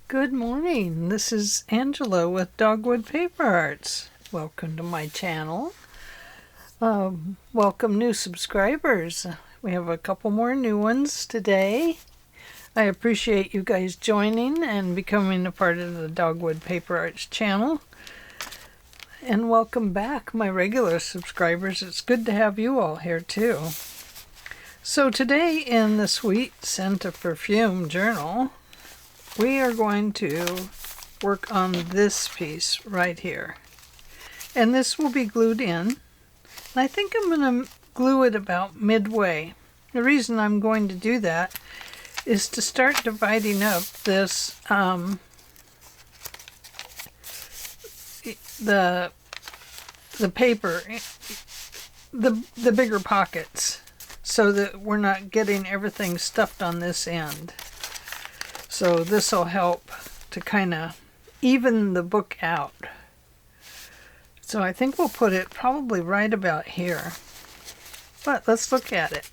Good morning. This is Angela with Dogwood Paper Arts. Welcome to my channel. Welcome new subscribers. We have a couple more new ones today. I appreciate you guys joining and becoming a part of the Dogwood Paper Arts channel. And welcome back, my regular subscribers. It's good to have you all here too. So today in the Sweet Scent of Perfume journal, we are going to work on this piece right here. And this will be glued in. And I think I'm going to glue it about midway. The reason I'm going to do that is to start dividing up this, the paper, the bigger pockets, so that we're not getting everything stuffed on this end. So this will help to kind of even the book out. So I think we'll put it probably right about here. But let's look at it.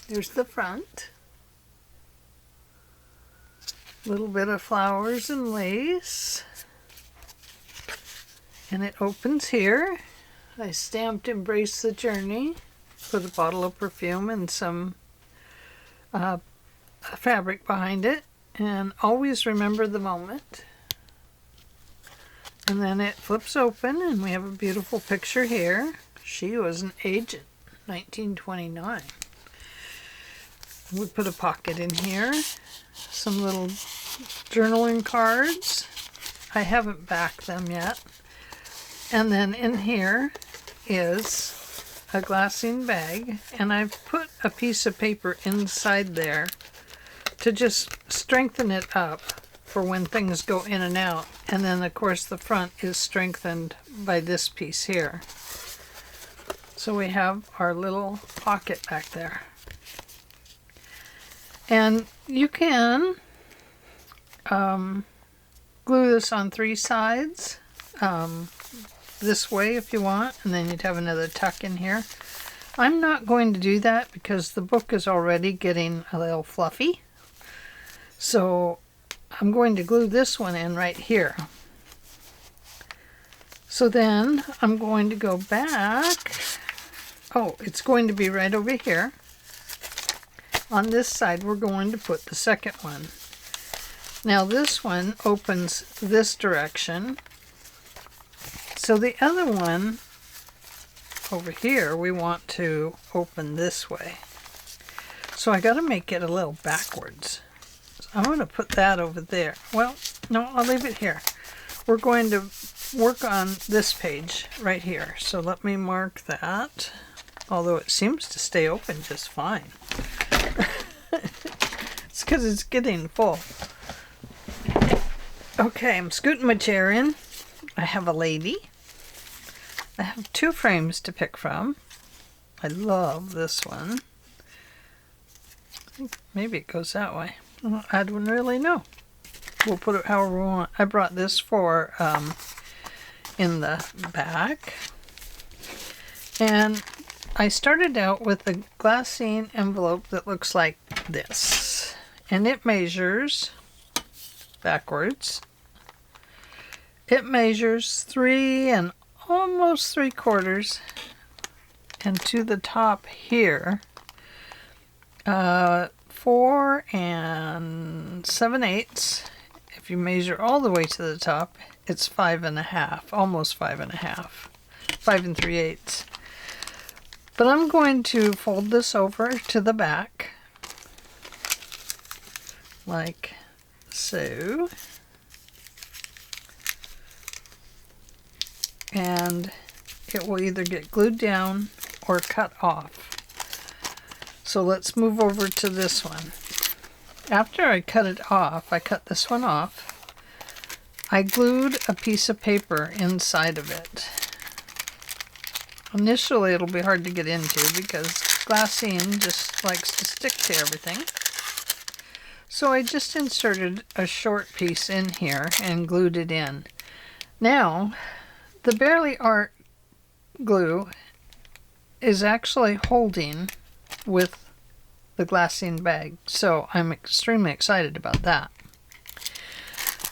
Here's the front. A little bit of flowers and lace. And it opens here. I stamped Embrace the Journey with a bottle of perfume and some fabric behind it. And always remember the moment. And then it flips open and we have a beautiful picture here. She was an agent, 1929. We put a pocket in here. Some little journaling cards. I haven't backed them yet. And then in here is a glassine bag. And I've put a piece of paper inside there to just strengthen it up for when things go in and out. And then of course the front is strengthened by this piece here. So we have our little pocket back there. And you can glue this on three sides this way if you want, and then you'd have another tuck in here. I'm not going to do that because the book is already getting a little fluffy. So I'm going to glue this one in right here. So then I'm going to go back. Oh, it's going to be right over here. On this side, we're going to put the second one. Now this one opens this direction. So the other one over here, we want to open this way. So I got to make it a little backwards. I'm going to put that over there. Well, no, I'll leave it here. We're going to work on this page right here. So let me mark that. Although it seems to stay open just fine. It's because it's getting full. Okay, I'm scooting my chair in. I have a lady. I have two frames to pick from. I love this one. I think maybe it goes that way. I don't really know. We'll put it however we want. I brought this for in the back. And I started out with a glassine envelope that looks like this. And it measures backwards. It measures 3 and almost 3/4. And to the top here, 4 and 7/8. If you measure all the way to the top, it's 5 1/2, almost 5 1/2, 5 3/8. But I'm going to fold this over to the back, like so. And it will either get glued down or cut off. So let's move over to this one. After I cut it off, I cut this one off. I glued a piece of paper inside of it. Initially it'll be hard to get into because glassine just likes to stick to everything. So I just inserted a short piece in here and glued it in. Now, the Barely Art glue is actually holding with the glassine bag, so I'm extremely excited about that.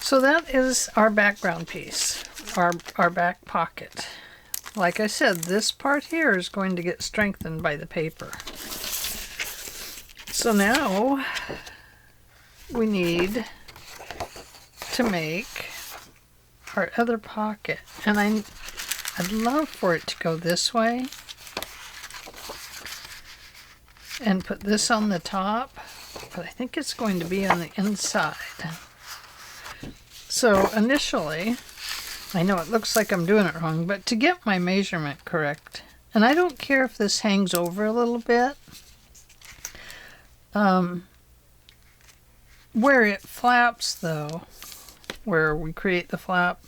So that is our background piece, our back pocket. Like I said, this part here is going to get strengthened by the paper. So now we need to make our other pocket. And I'd love for it to go this way and put this on the top, but I think it's going to be on the inside. So initially, I know it looks like I'm doing it wrong, but to get my measurement correct, and I don't care if this hangs over a little bit, where it flaps though, where we create the flap,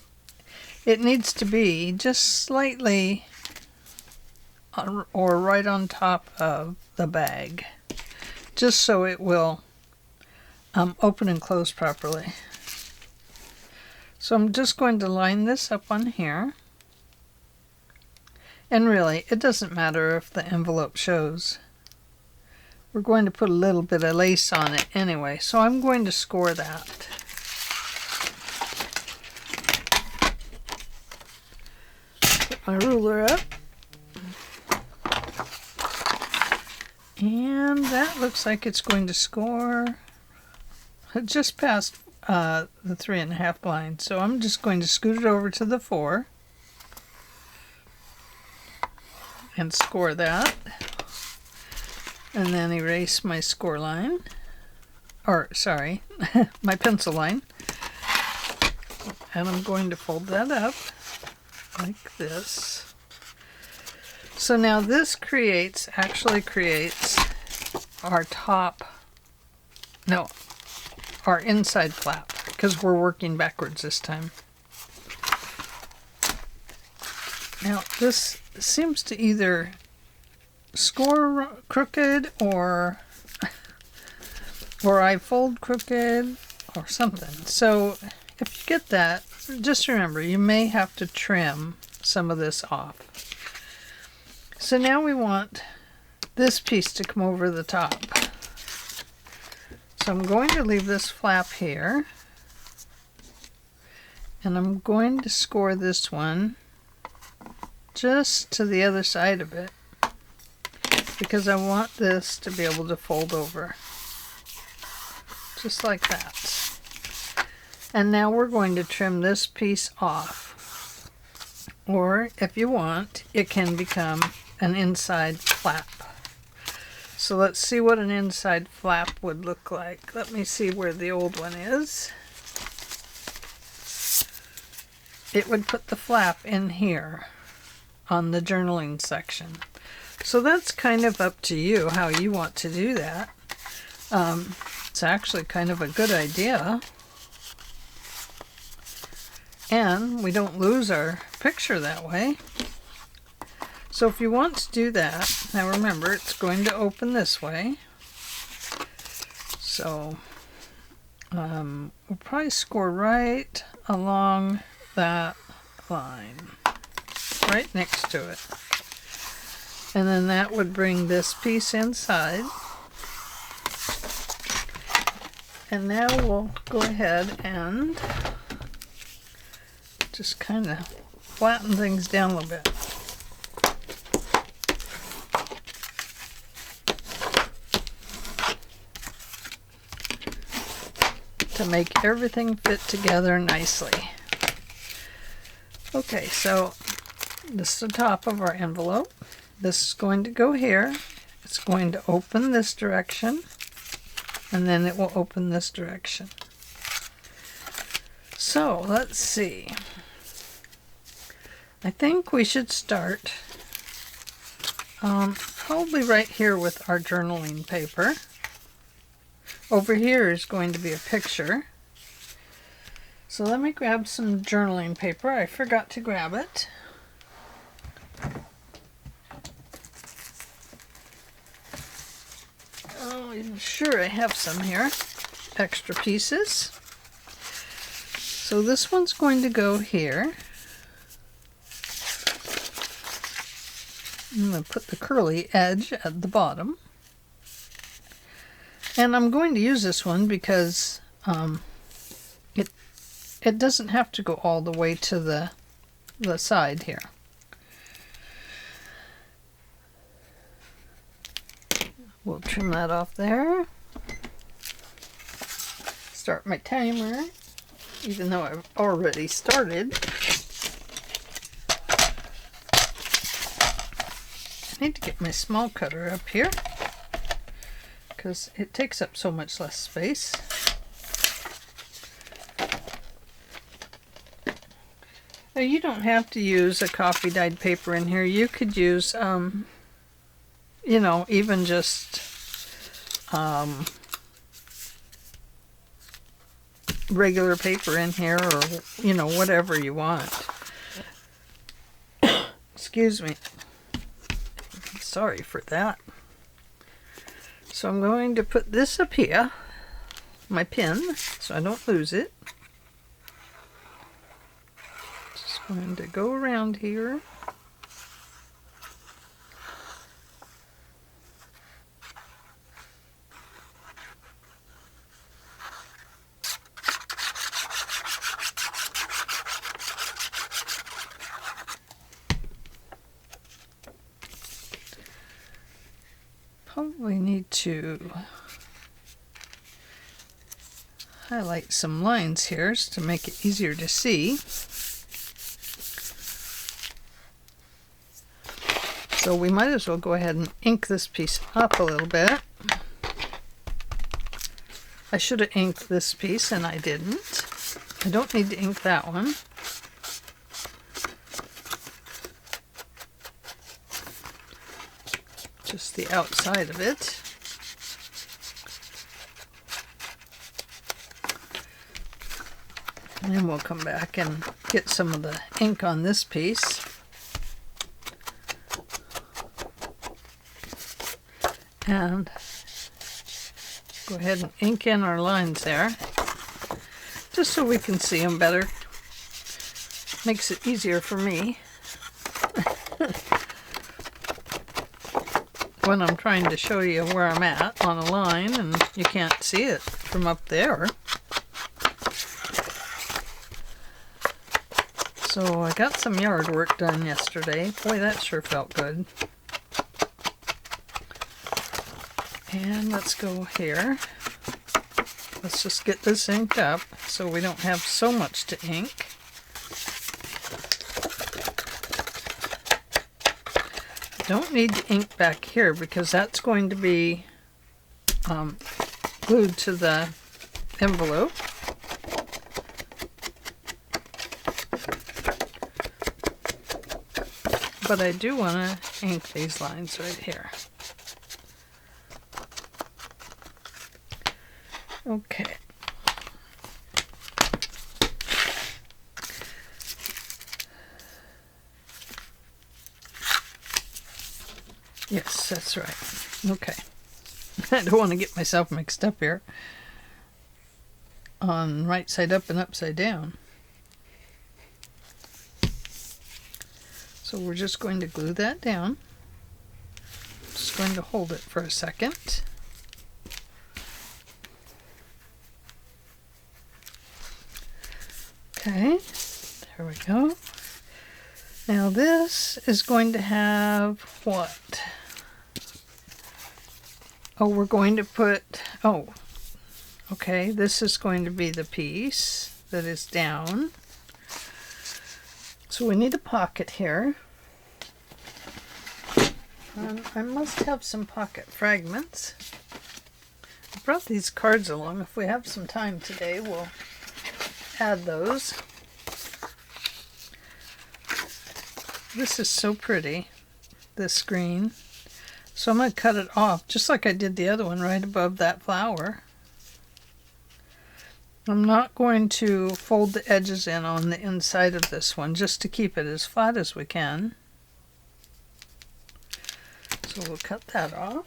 it needs to be just slightly or right on top of the bag, just so it will open and close properly. So I'm just going to line this up on here. And really, it doesn't matter if the envelope shows. We're going to put a little bit of lace on it anyway, so I'm going to score that. Put my ruler up. And that looks like it's going to score just past the 3.5 line. So I'm just going to scoot it over to the 4 and score that. And then erase my score line. Or, sorry, my pencil line. And I'm going to fold that up like this. So now this actually creates our our inside flap, because we're working backwards this time. Now this seems to either score crooked or I fold crooked or something. So if you get that, just remember you may have to trim some of this off. So now we want this piece to come over the top. So I'm going to leave this flap here, and I'm going to score this one just to the other side of it, because I want this to be able to fold over, just like that. And now we're going to trim this piece off, or if you want, it can become an inside flap. So let's see what an inside flap would look like. Let me see where the old one is. It would put the flap in here on the journaling section. So that's kind of up to you how you want to do that. It's actually kind of a good idea. And we don't lose our picture that way. So if you want to do that, now remember it's going to open this way. So we'll probably score right along that line, right next to it. And then that would bring this piece inside. And now we'll go ahead and just kind of flatten things down a little bit. To make everything fit together nicely. Okay, so this is the top of our envelope. This is going to go here. It's going to open this direction, and then it will open this direction. So let's see. I think we should start probably right here with our journaling paper. Over here is going to be a picture. So let me grab some journaling paper. I forgot to grab it. Oh, I'm sure I have some here. Extra pieces. So this one's going to go here. I'm going to put the curly edge at the bottom. And I'm going to use this one because it doesn't have to go all the way to the side here. We'll trim that off there. Start my timer, even though I've already started. I need to get my small cutter up here because it takes up so much less space. Now, you don't have to use a coffee dyed paper in here. You could use you know, even just regular paper in here, or, you know, whatever you want. Excuse me. Sorry for that. So I'm going to put this up here, my pen, so I don't lose it. Just going to go around here. Probably need to highlight some lines here to make it easier to see. So we might as well go ahead and ink this piece up a little bit. I should have inked this piece and I didn't. I don't need to ink that one. Just the outside of it. And then we'll come back and get some of the ink on this piece. And go ahead and ink in our lines there, just so we can see them better. Makes it easier for me when I'm trying to show you where I'm at on a line and you can't see it from up there. So I got some yard work done yesterday. Boy, that sure felt good. And let's go here. Let's just get this inked up so we don't have so much to ink. Don't need to ink back here because that's going to be glued to the envelope. But I do want to ink these lines right here. Okay. Yes, that's right. Okay. I don't want to get myself mixed up here on right side up and upside down. So we're just going to glue that down. Just going to hold it for a second. Okay, there we go. Now this is going to have what? Oh, we're going to put, oh, okay, this is going to be the piece that is down. So we need a pocket here. I must have some pocket fragments. I brought these cards along. If we have some time today, we'll add those. This is so pretty, this green. So I'm going to cut it off, just like I did the other one, right above that flower. I'm not going to fold the edges in on the inside of this one, just to keep it as flat as we can. So we'll cut that off.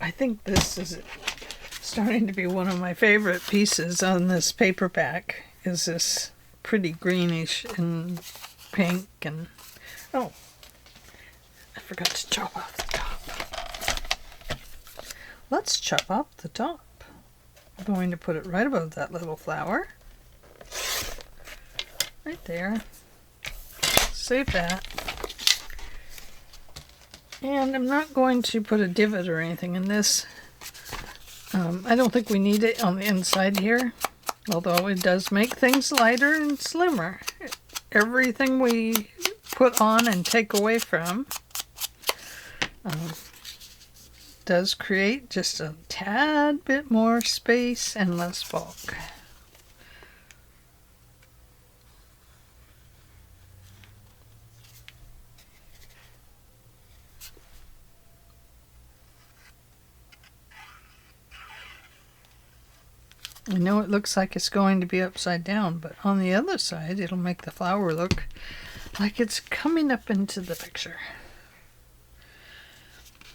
I think this is starting to be one of my favorite pieces on this paperback, is this pretty greenish and pink. And oh, I forgot to chop off the top. Let's chop off the top. I'm going to put it right above that little flower. Right there. Save that. And I'm not going to put a divot or anything in this. I don't think we need it on the inside here, although it does make things lighter and slimmer. Everything we put on and take away from does create just a tad bit more space and less bulk. I know it looks like it's going to be upside down, but on the other side it'll make the flower look like it's coming up into the picture.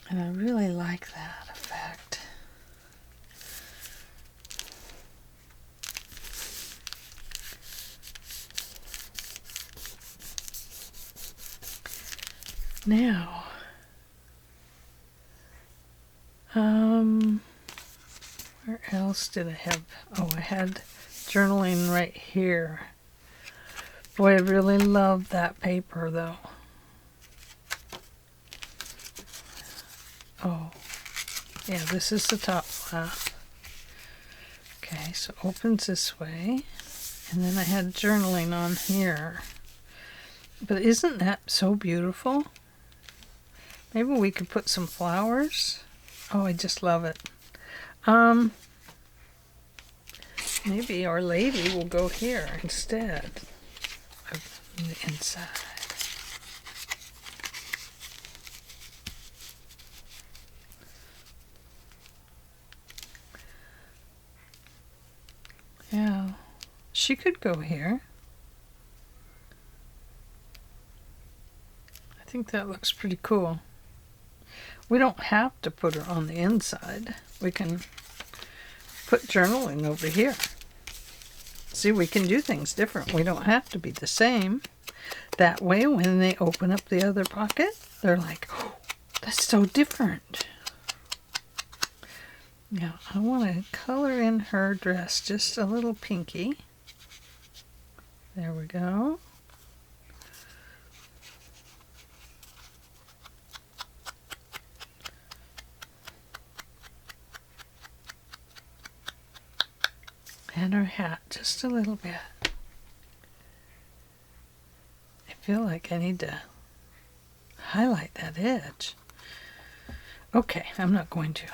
And I really like that effect. Now, where else did I have? Oh, I had journaling right here. Boy, I really love that paper though. Oh, yeah, this is the top flap. Okay, so it opens this way. And then I had journaling on here. But isn't that so beautiful? Maybe we could put some flowers. Oh, I just love it. Maybe Our Lady will go here instead of the inside. Yeah, she could go here. I think that looks pretty cool. We don't have to put her on the inside. We can put journaling over here. See, we can do things different. We don't have to be the same. That way, when they open up the other pocket, they're like, oh, that's so different. Now, I want to color in her dress just a little pinky. There we go. And her hat, just a little bit. I feel like I need to highlight that edge. Okay, I'm not going to.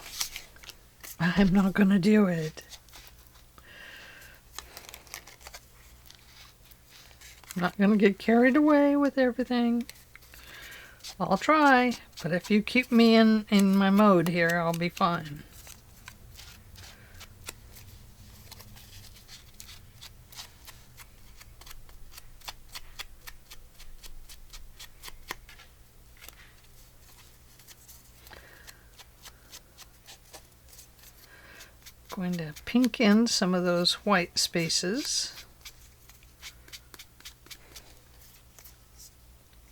I'm not going to do it. I'm not going to get carried away with everything. I'll try, but if you keep me in my mode here, I'll be fine. Going to pink in some of those white spaces.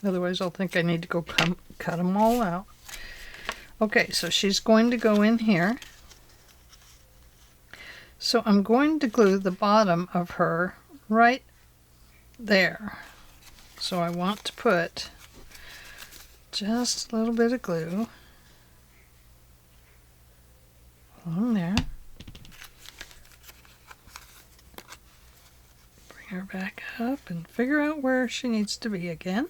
Otherwise I'll think I need to go cut them all out. Okay, so she's going to go in here. So I'm going to glue the bottom of her right there. So I want to put just a little bit of glue along there. Bring her back up and figure out where she needs to be again.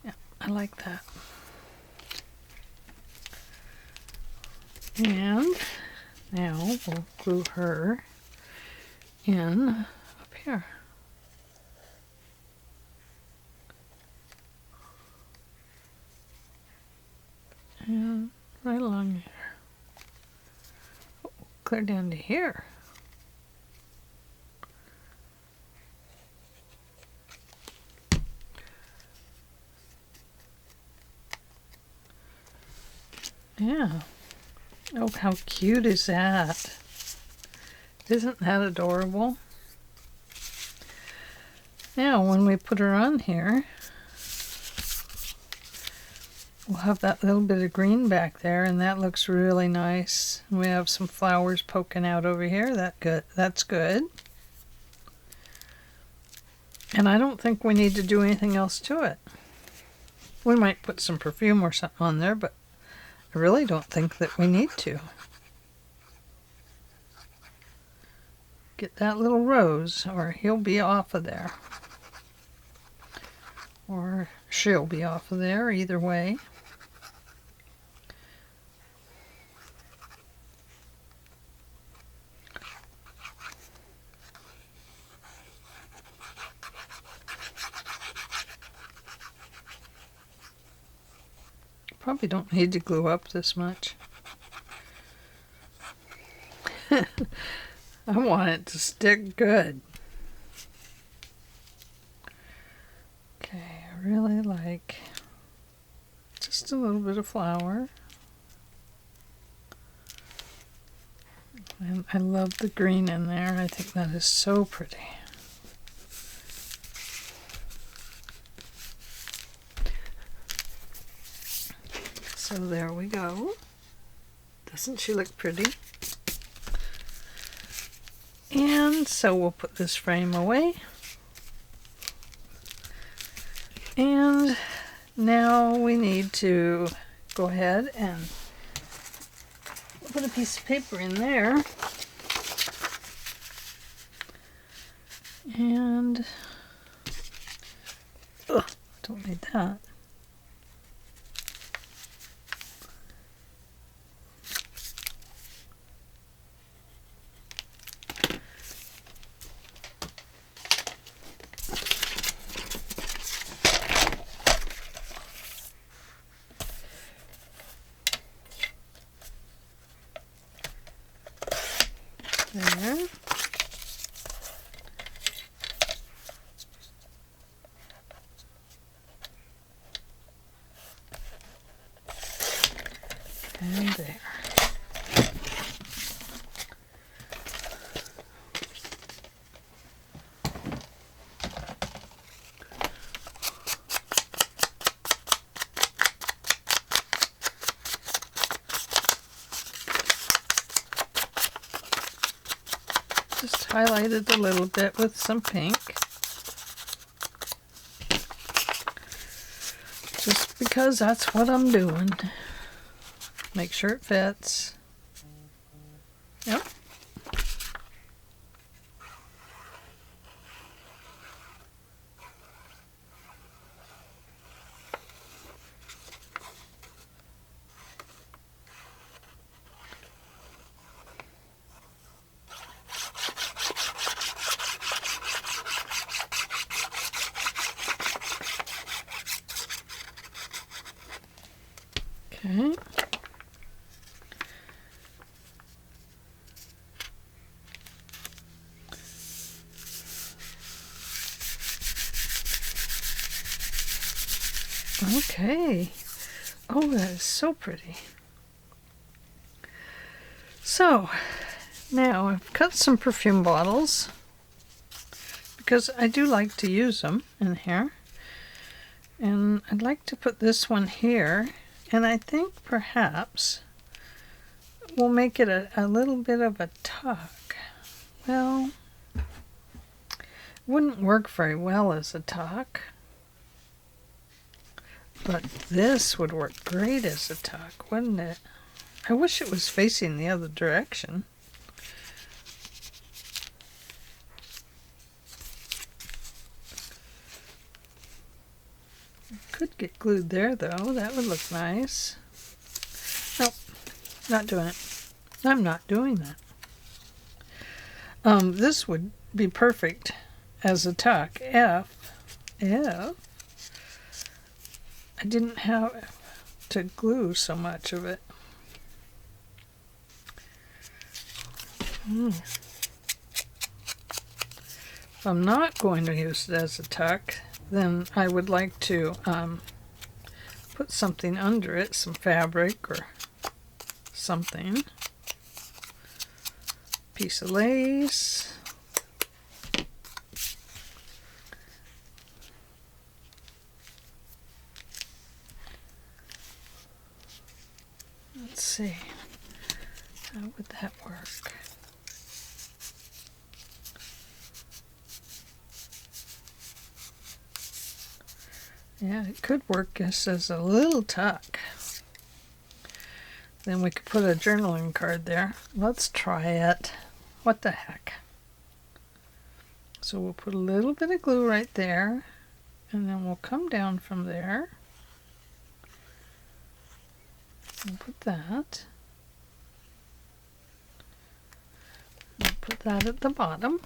Yeah, I like that. And now we'll glue her in up here. And right along here. Oh, clear down to here. Yeah. Oh, how cute is that? Isn't that adorable? Now, when we put her on here, we'll have that little bit of green back there, and that looks really nice. We have some flowers poking out over here. That's good. And I don't think we need to do anything else to it. We might put some perfume or something on there, but I really don't think that we need to. Get that little rose, or he'll be off of there. Or she'll be off of there, either way. Probably don't need to glue up this much. I want it to stick good. Okay, I really like just a little bit of flour. And I love the green in there. I think that is so pretty. So there we go. Doesn't she look pretty? And so we'll put this frame away. And now we need to go ahead and put a piece of paper in there. And don't need that. There. And there. Just highlight it a little bit with some pink. Just because that's what I'm doing. Make sure it fits. Yep. Okay. Okay. Oh, that is so pretty. So, now I've cut some perfume bottles because I do like to use them in here. And I'd like to put this one here. And I think perhaps we'll make it a little bit of a tuck. Well, it wouldn't work very well as a tuck. But this would work great as a tuck, wouldn't it? I wish it was facing the other direction. Could get glued there though. That would look nice. Nope, not doing it. I'm not doing that. This would be perfect as a tuck if I didn't have to glue so much of it. If I'm not going to use it as a tuck, then I would like to put something under it, some fabric or something. Piece of lace. Let's see, how would that work? Yeah, it could work just as a little tuck. Then we could put a journaling card there. Let's try it. What the heck? So we'll put a little bit of glue right there, and then we'll come down from there. We'll put that. We'll put that at the bottom.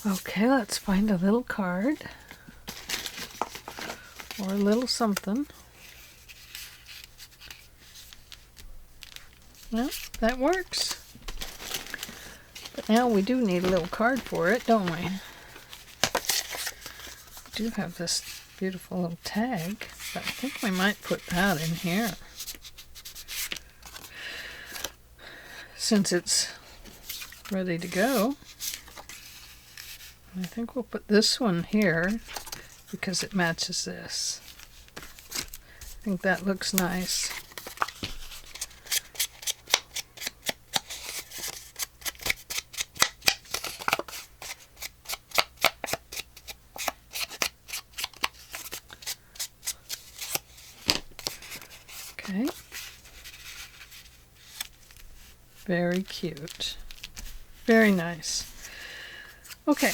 Okay, let's find a little card or a little something. Well, that works. But now we do need a little card for it, don't we? We do have this beautiful little tag, but I think we might put that in here, since it's ready to go. I think we'll put this one here because it matches this. I think that looks nice. Okay. Very cute. Very nice. Okay.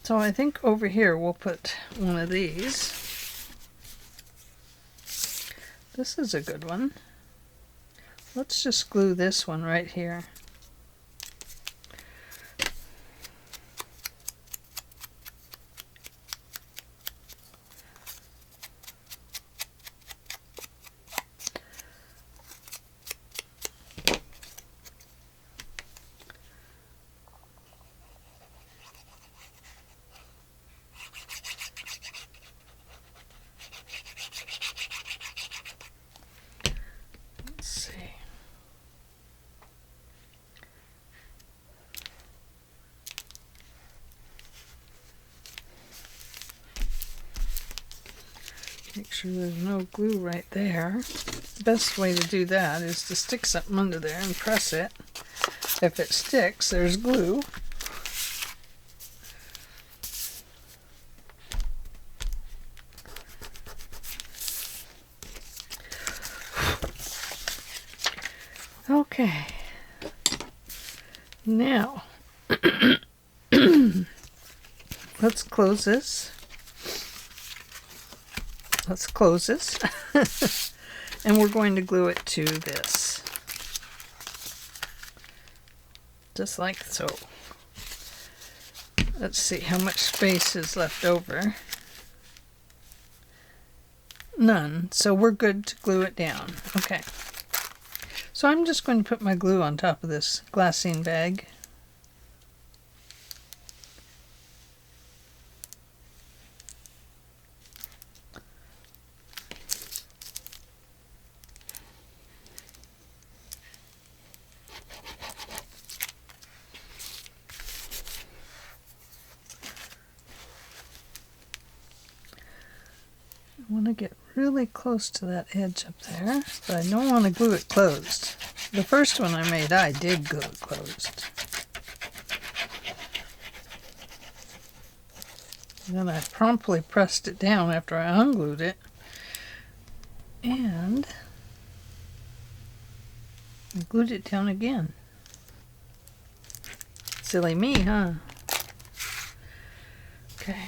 So I think over here we'll put one of these. This is a good one. Let's just glue this one right here. Make sure there's no glue right there. The best way to do that is to stick something under there and press it. If it sticks, there's glue. Okay. Now, let's close this. Let's close this. And we're going to glue it to this. Just like so. Let's see how much space is left over. None. So we're good to glue it down. Okay. So I'm just going to put my glue on top of this glassine bag. I want to get really close to that edge up there, but I don't want to glue it closed. The first one I made, I did glue it closed. And then I promptly pressed it down after I unglued it. And I glued it down again. Silly me, huh? Okay.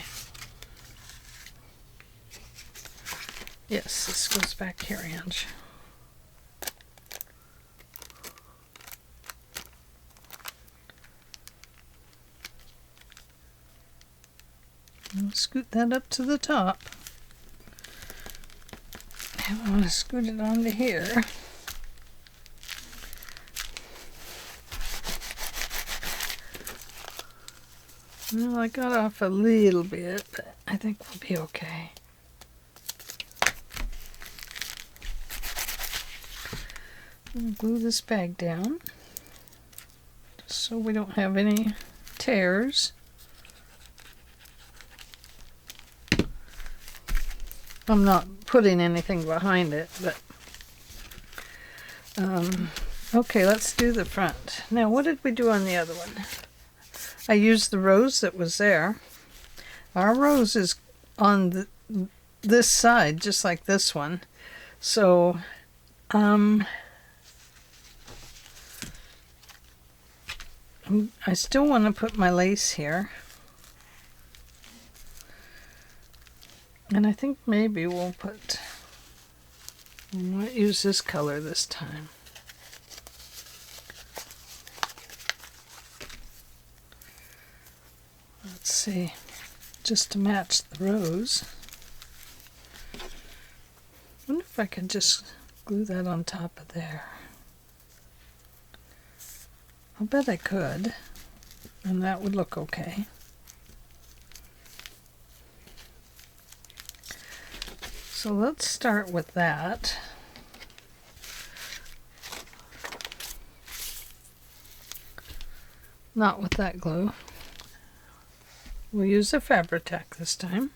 Yes, this goes back here, Ange. I'll scoot that up to the top. And I want to scoot it onto here. Well, I got off a little bit, but I think we'll be okay. I'll glue this bag down just so we don't have any tears. I'm not putting anything behind it, but okay, let's do the front. Now, what did we do on the other one? I used the rose that was there. Our rose is on this side, just like this one. So, I still want to put my lace here. And I think maybe we might use this color this time. Let's see, just to match the rose. I wonder if I can just glue that on top of there. I'll bet I could, and that would look okay. So let's start with that. Not with that glue. We'll use a Fabri-Tac this time.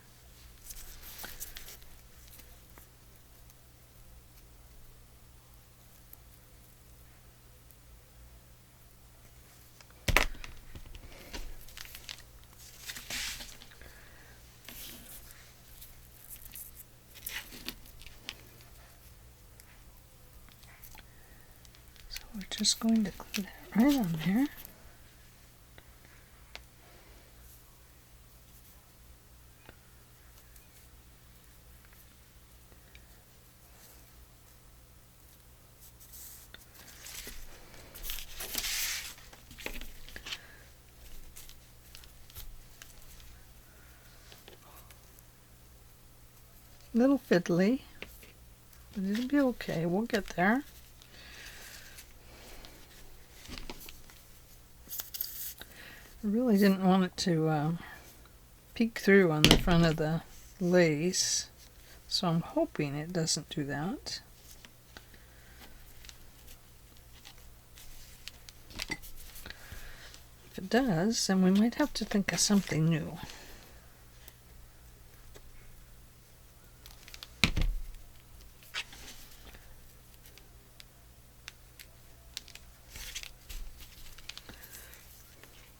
So we're just going to glue that right on there. Little fiddly, but it'll be okay. We'll get there. I really didn't want it to peek through on the front of the lace, so I'm hoping it doesn't do that. If it does, then we might have to think of something new.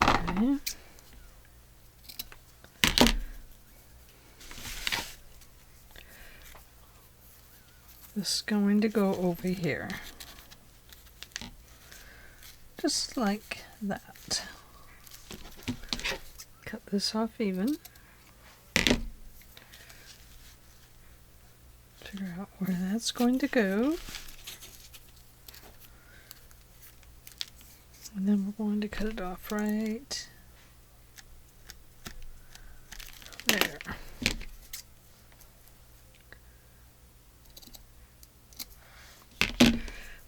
Okay. This is going to go over here. Just like that. Cut this off even. Figure out where that's going to go. And then we're going to cut it off right there.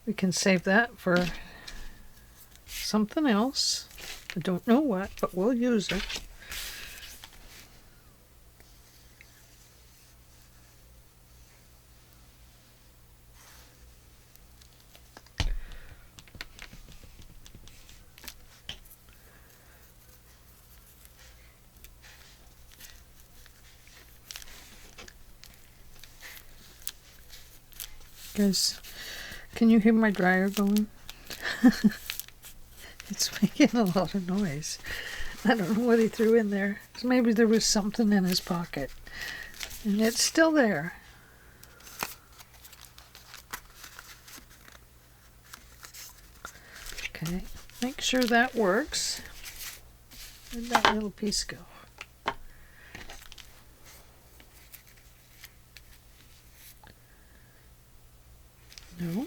We can save that for something else. I don't know what, but we'll use it. Guys, can you hear my dryer going? It's making a lot of noise. I don't know what he threw in there. Maybe there was something in his pocket. And it's still there. Okay, make sure that works. Where'd that little piece go? No.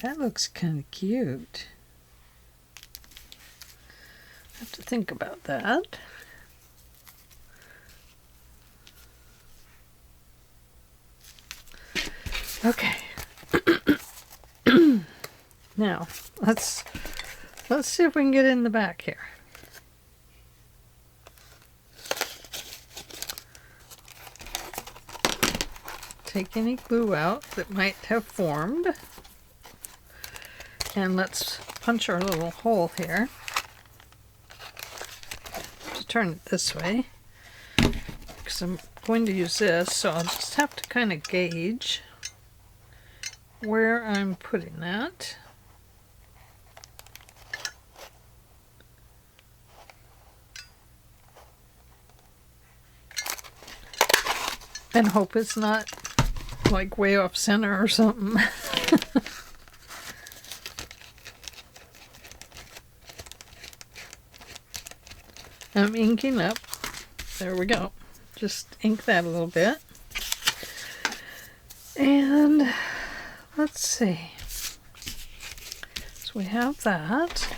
That looks kind of cute. I have to think about that. Okay. Now, let's see if we can get in the back here. Take any glue out that might have formed. And let's punch our little hole here. Just turn it this way, because I'm going to use this, so I'll just have to kind of gauge where I'm putting that. And hope it's not like way off center or something. I'm inking up. There we go. Just ink that a little bit. And let's see. So we have that.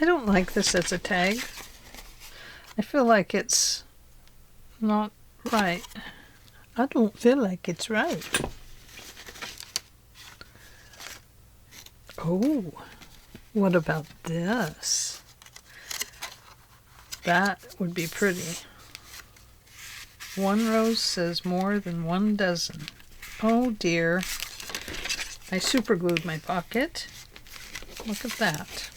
I don't like this as a tag. I feel like it's not right. I don't feel like it's right. Oh, what about this? That would be pretty. One rose says more than 1 dozen. Oh dear. I super glued my pocket. Look at that.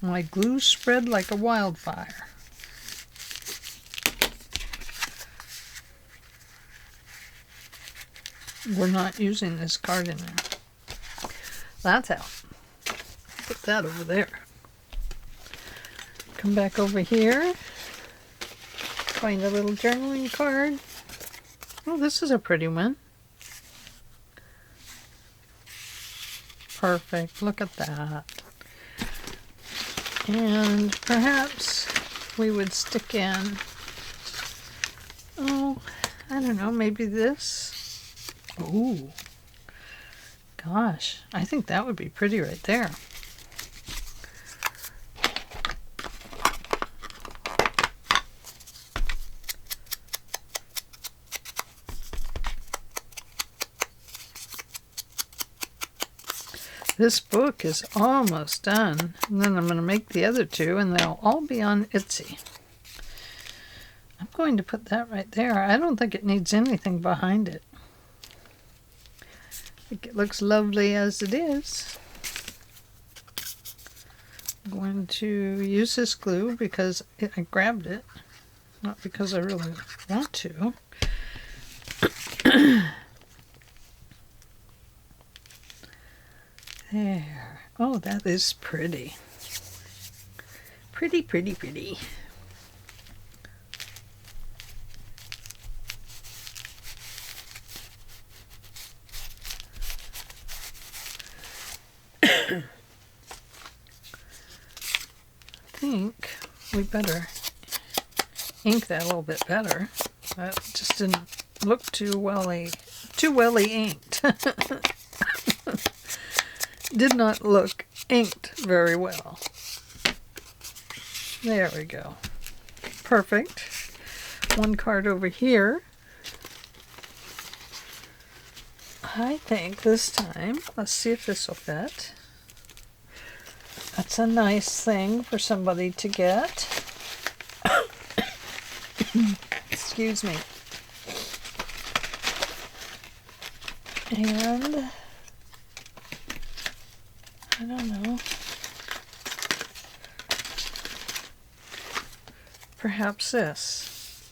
My glue spread like a wildfire. We're not using this card in there. That's out. Put that over there. Come back over here. Find a little journaling card. Oh, this is a pretty one. Perfect. Look at that. And perhaps we would stick in, oh, I don't know, maybe this. Ooh, gosh, I think that would be pretty right there. This book is almost done, and then I'm going to make the other two, and they'll all be on Etsy. I'm going to put that right there. I don't think it needs anything behind it. I think it looks lovely as it is. I'm going to use this glue because I grabbed it, not because I really want to. There. Oh, that is pretty. Pretty, pretty, pretty. I think we better ink that a little bit better. That just didn't look too welly inked. Did not look inked very well. There we go. Perfect. One card over here. I think this time, let's see if this will fit. That's a nice thing for somebody to get. Excuse me. And I don't know. Perhaps this.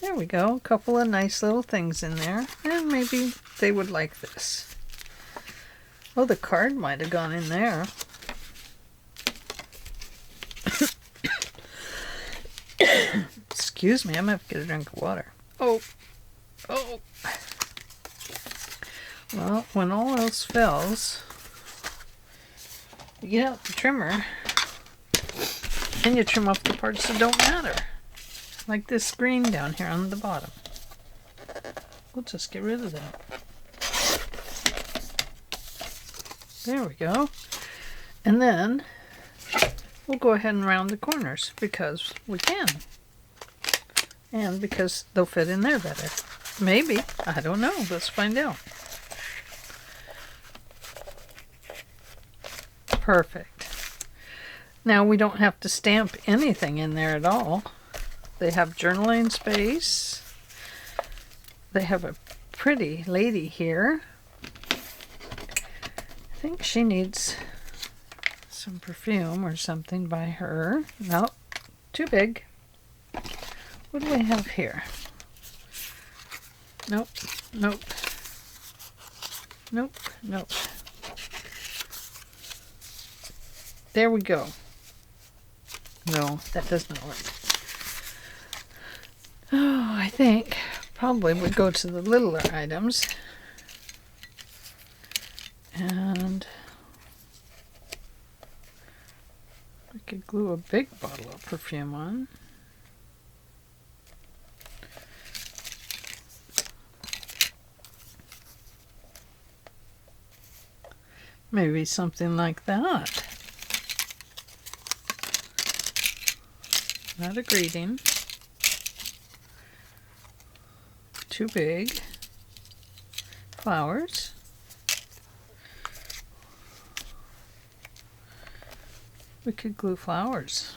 There we go. A couple of nice little things in there. And maybe they would like this. Oh, the card might have gone in there. Excuse me, I'm going to have to get a drink of water. Oh. Well, when all else fails, you get out the trimmer and you trim off the parts that don't matter. Like this green down here on the bottom. We'll just get rid of that. There we go. And then we'll go ahead and round the corners because we can. And because they'll fit in there better. Maybe. I don't know. Let's find out. Perfect. Now we don't have to stamp anything in there at all. They have journaling space. They have a pretty lady here. I think she needs some perfume or something by her. Nope, too big. What do we have here? Nope, nope, nope, nope. There we go. No, that does not work. Oh, I think probably we go to the littler items. And we could glue a big bottle of perfume on. Maybe something like that. Not a greeting. Too big. Flowers. We could glue flowers.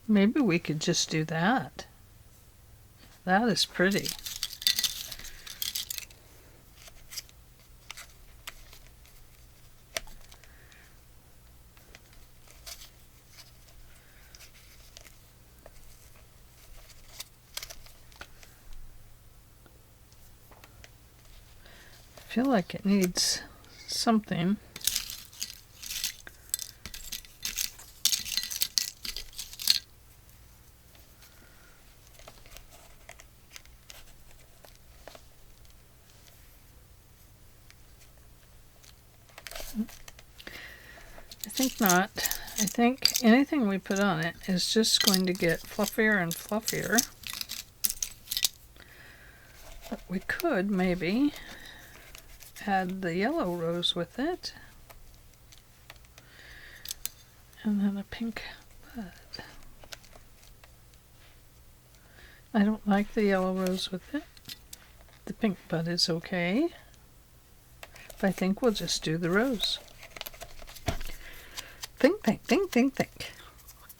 Maybe we could just do that. That is pretty. I feel like it needs something. I think not. I think anything we put on it is just going to get fluffier and fluffier. But we could maybe add the yellow rose with it. And then a pink bud. I don't like the yellow rose with it. The pink bud is okay. But I think we'll just do the rose. Think, think, think, think, think.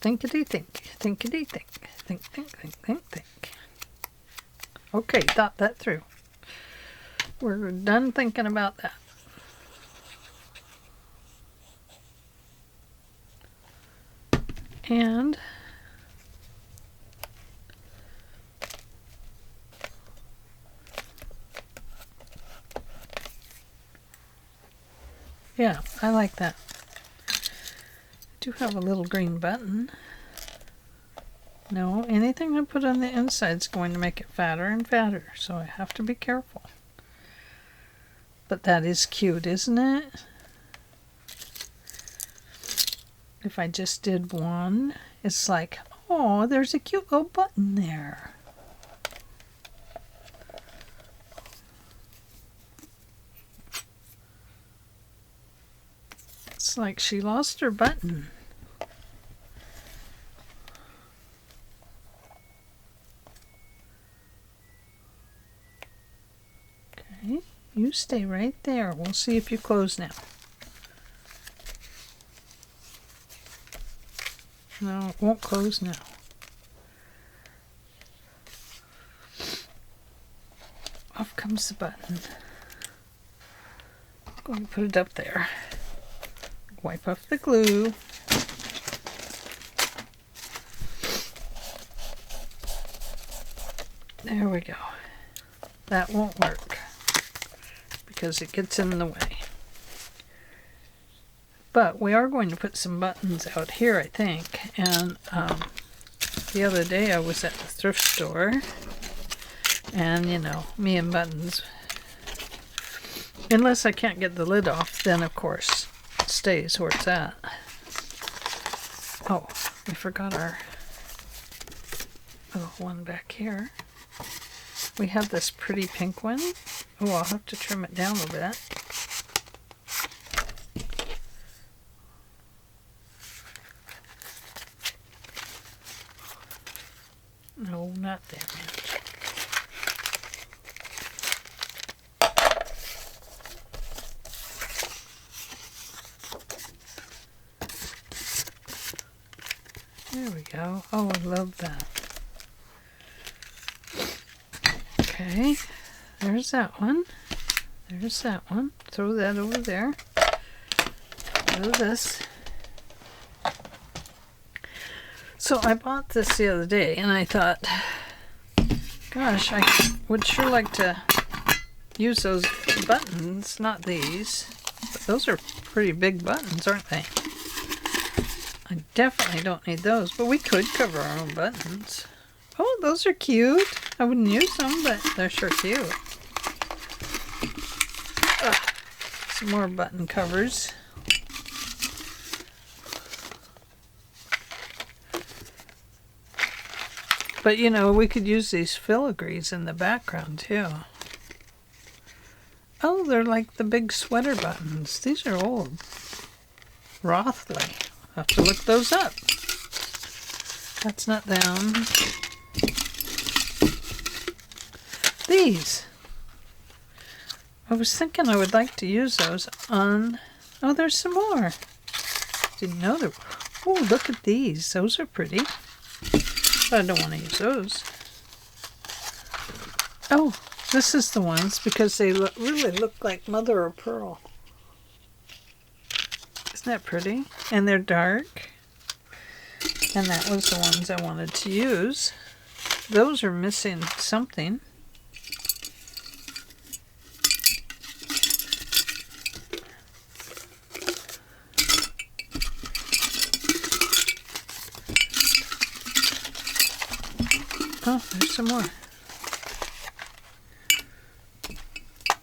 Thinkity think. Thinkity think. Think, think, think, think, think. Okay, thought that through. We're done thinking about that. And yeah, I like that. I do have a little green button. No, anything I put on the inside is going to make it fatter and fatter, so I have to be careful. But that is cute, isn't it? If I just did one, it's like, oh, there's a cute little button there. It's like she lost her button. Okay, you stay right there. We'll see if you close now. No, it won't close now. Off comes the button. I'm going to put it up there. Wipe off the glue. There we go. That won't work because it gets in the way. But we are going to put some buttons out here, I think. And the other day I was at the thrift store, and you know, me and buttons. Unless I can't get the lid off, then of course it stays where it's at. Oh, we forgot our Oh, one back here. We have this pretty pink one. Oh, I'll have to trim it down a bit. No, not that much. There we go. Oh, I love that. Okay, there's that one. There's that one. Throw that over there. Do this. So I bought this the other day and I thought, gosh, I would sure like to use those buttons, not these. But those are pretty big buttons, aren't they? I definitely don't need those, but we could cover our own buttons. Oh, those are cute. I wouldn't use them, but they're sure cute. Some more button covers. But you know, we could use these filigrees in the background too. Oh, they're like the big sweater buttons. These are old. Rothley. I'll have to look those up. That's not them. These. I was thinking I would like to use those on... Oh, there's some more. Didn't know there were. Oh, look at these. Those are pretty. But I don't want to use those. Oh, this is the ones because they really look like mother of pearl. Isn't that pretty? And they're dark. And that was the ones I wanted to use. Those are missing something. Oh, there's some more.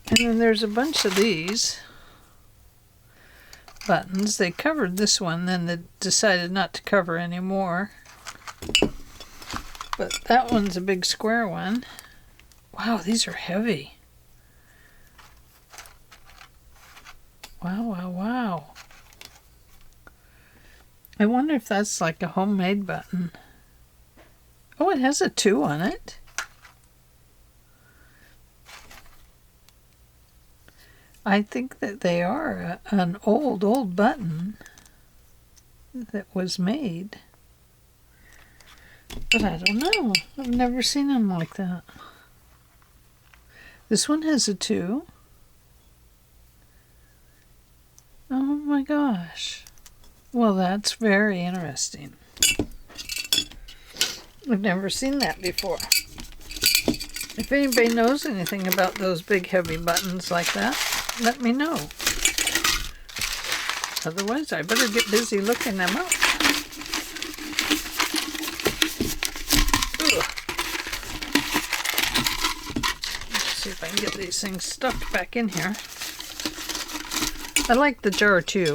And then there's a bunch of these buttons. They covered this one, then they decided not to cover anymore. But that one's a big square one. Wow, these are heavy. Wow, wow, wow. I wonder if that's like a homemade button. Oh, it has a 2 on it. I think that they are an old button that was made. But I don't know. I've never seen them like that. This one has a 2. Oh my gosh. Well, that's very interesting. I've never seen that before. If anybody knows anything about those big heavy buttons like that, let me know. Otherwise, I better get busy looking them up. Ugh. Let's see if I can get these things stuffed back in here. I like the jar too.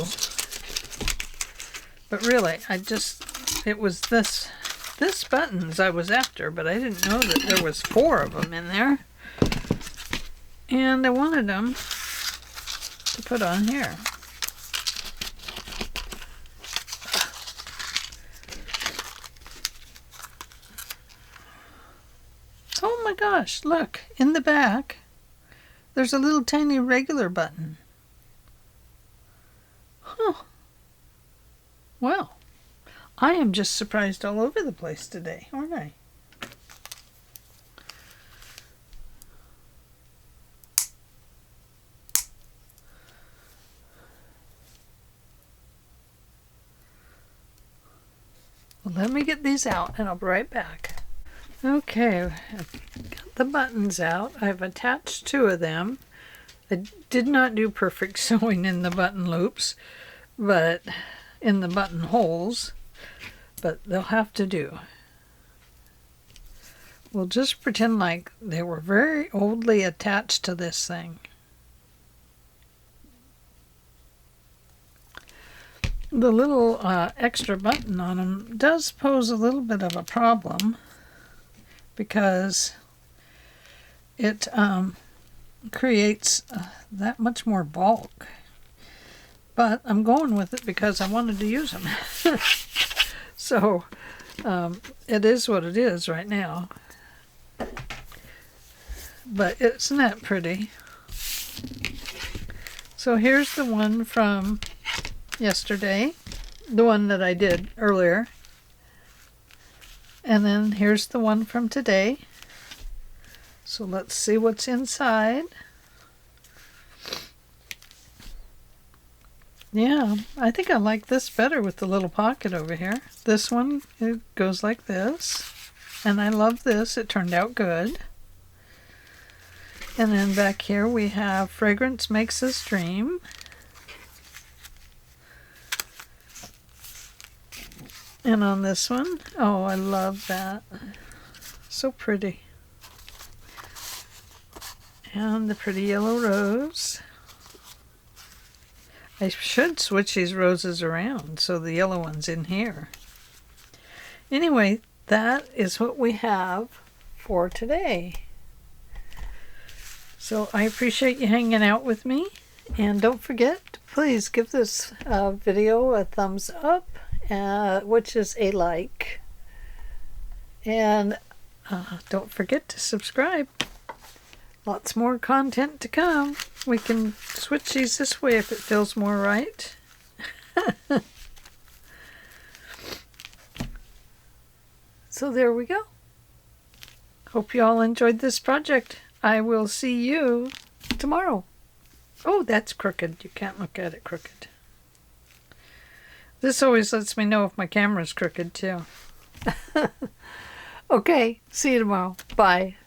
But really, it was this buttons I was after, but I didn't know that there was 4 of them in there. And I wanted them to put on here. Oh my gosh, look, in the back, there's a little tiny regular button. Huh. Well, I am just surprised all over the place today, aren't I? Well, let me get these out and I'll be right back. Okay, I've got the buttons out. I've attached 2 of them. I did not do perfect sewing in the button loops, but in the button holes. But they'll have to do. We'll just pretend like they were very oldly attached to this thing. The little extra button on them does pose a little bit of a problem. because it creates that much more bulk. But I'm going with it because I wanted to use them. So it is what it is right now. But isn't that pretty? So here's the one from yesterday, the one that I did earlier. And then here's the one from today. So let's see what's inside. Yeah, I think I like this better with the little pocket over here. This one, it goes like this. And I love this. It turned out good. And then back here we have Fragrance Makes Us Dream. And on this one, oh, I love that. So pretty. And the pretty yellow rose. I should switch these roses around so the yellow one's in here. Anyway, that is what we have for today. So I appreciate you hanging out with me. And don't forget, please give this video a thumbs up, which is a like. And don't forget to subscribe. Lots more content to come. We can switch these this way if it feels more right. So there we go. Hope you all enjoyed this project. I will see you tomorrow. Oh, that's crooked. You can't look at it crooked. This always lets me know if my camera's crooked too. Okay, see you tomorrow. Bye.